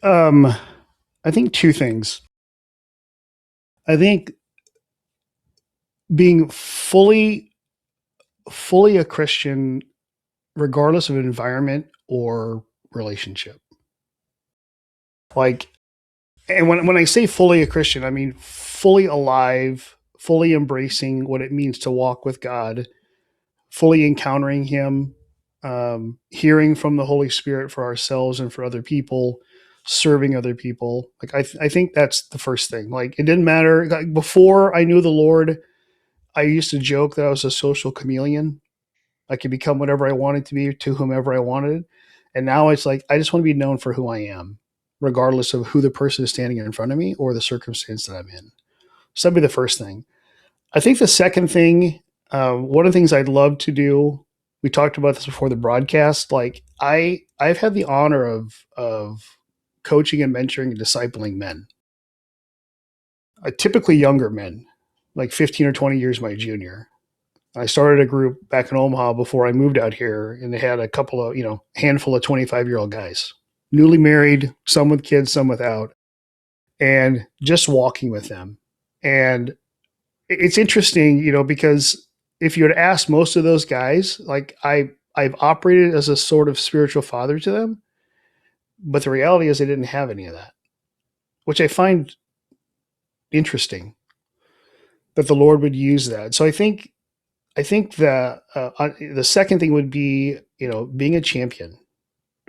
two things. I think being fully a Christian, regardless of environment or relationship. Like, and when I say fully a Christian, I mean fully alive, fully embracing what it means to walk with God, fully encountering Him, hearing from the Holy Spirit for ourselves and for other people, serving other people. Like I think that's the first thing. Like, it didn't matter. Like, before I knew the Lord, I used to joke that I was a social chameleon. I could become whatever I wanted to be to whomever I wanted. And now it's like, I just want to be known for who I am, regardless of who the person is standing in front of me or the circumstance that I'm in. So that'd be the first thing. I think the second thing, one of the things I'd love to do, we talked about this before the broadcast. Like, I've had the honor of coaching and mentoring and discipling men, typically younger men, like 15 or 20 years my junior. I started a group back in Omaha before I moved out here, and they had a couple of, handful of 25-year-old guys, newly married, some with kids, some without, and just walking with them. And it's interesting, because if you had asked most of those guys, like I've operated as a sort of spiritual father to them, but the reality is they didn't have any of that, which I find interesting that the Lord would use that. So I think that the second thing would be, being a champion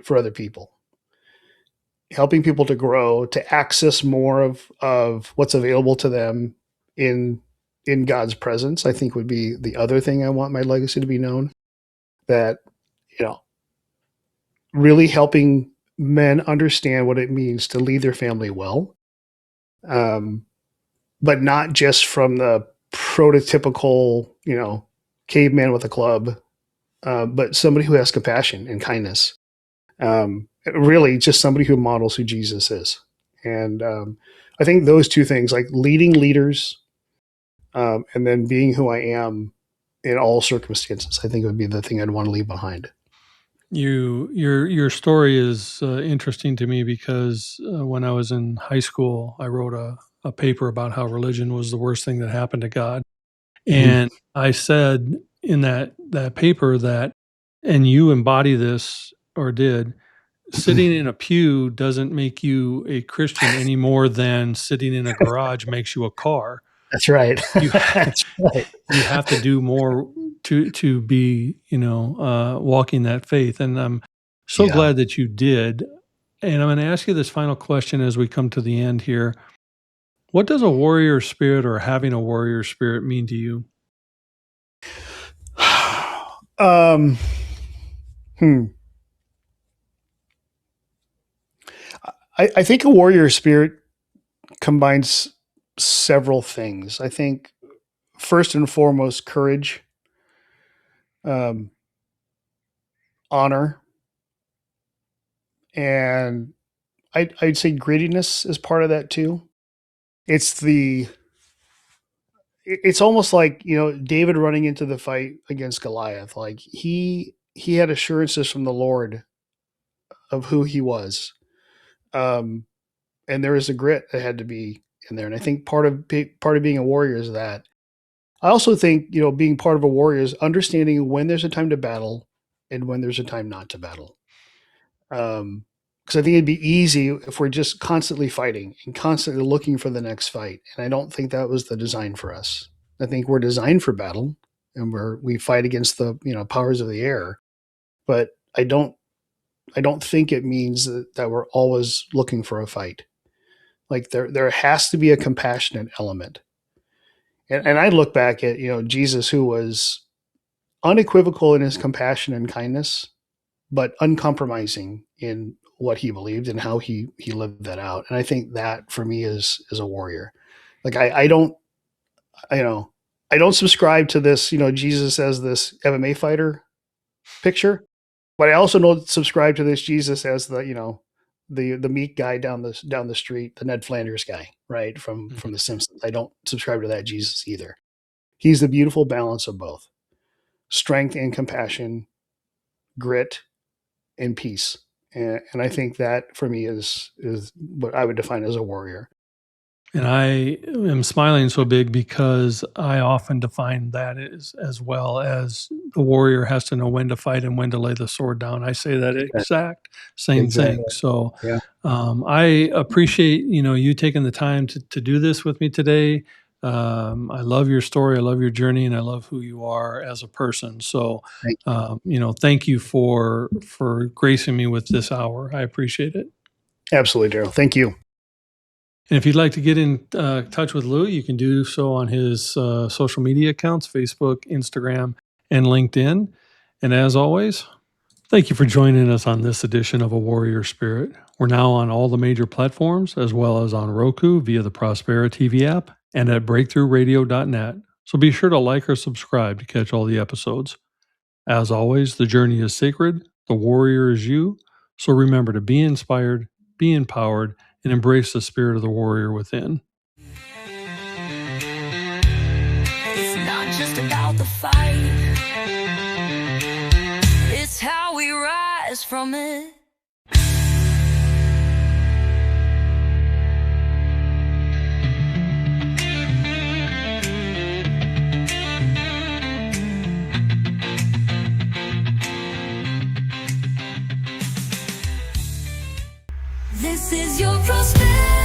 for other people, helping people to grow, to access more of what's available to them in God's presence. I think would be the other thing I want my legacy to be known. That, really helping men understand what it means to lead their family well, but not just from the prototypical, caveman with a club, but somebody who has compassion and kindness. Really, just somebody who models who Jesus is. And I think those two things, like leading leaders, and then being who I am in all circumstances, I think would be the thing I'd want to leave behind. Your story is interesting to me because when I was in high school, I wrote a paper about how religion was the worst thing that happened to God. And I said in that paper that, and you embody this or did, sitting in a pew doesn't make you a Christian any more than sitting in a garage makes you a car. That's right. You That's right. you have to do more to be, walking that faith. And I'm so Yeah. glad that you did. And I'm going to ask you this final question as we come to the end here. What does a warrior spirit or having a warrior spirit mean to you? um, hmm. I think a warrior spirit combines several things. I think first and foremost, courage, um, honor, and I'd say grittiness is part of that too. It's it's almost like, David running into the fight against Goliath. Like he had assurances from the Lord of who he was. Um, and there is a grit that had to be in there. And I think part of being a warrior is that. I also think, being part of a warrior is understanding when there's a time to battle and when there's a time not to battle. Because I think it'd be easy if we're just constantly fighting and constantly looking for the next fight. And I don't think that was the design for us. I think we're designed for battle, and we fight against the, powers of the air. But I don't think it means that we're always looking for a fight. Like there has to be a compassionate element. And I look back at, Jesus, who was unequivocal in his compassion and kindness, but uncompromising in what he believed and how he lived that out. And I think that for me is a warrior. Like I don't subscribe to this, Jesus as this MMA fighter picture, but I also don't subscribe to this Jesus as the, the meek guy down the street, the Ned Flanders guy, right? From The Simpsons. I don't subscribe to that Jesus either. He's the beautiful balance of both strength and compassion, grit and peace. And I think that for me is what I would define as a warrior. And I am smiling so big because I often define that as well as the warrior has to know when to fight and when to lay the sword down. I say that exact same thing. So Yeah. I appreciate, you taking the time to do this with me today. I love your story. I love your journey, and I love who you are as a person. So, thank you for gracing me with this hour. I appreciate it. Absolutely, Daryl. Thank you. And if you'd like to get in touch with Lou, you can do so on his social media accounts, Facebook, Instagram, and LinkedIn. And as always, thank you for joining us on this edition of A Warrior Spirit. We're now on all the major platforms, as well as on Roku via the Prospera TV app and at breakthroughradio.net. So be sure to like or subscribe to catch all the episodes. As always, the journey is sacred. The warrior is you. So remember to be inspired, be empowered, and embrace the spirit of the warrior within. It's not just about the fight, it's how we rise from it. This is your Prospera.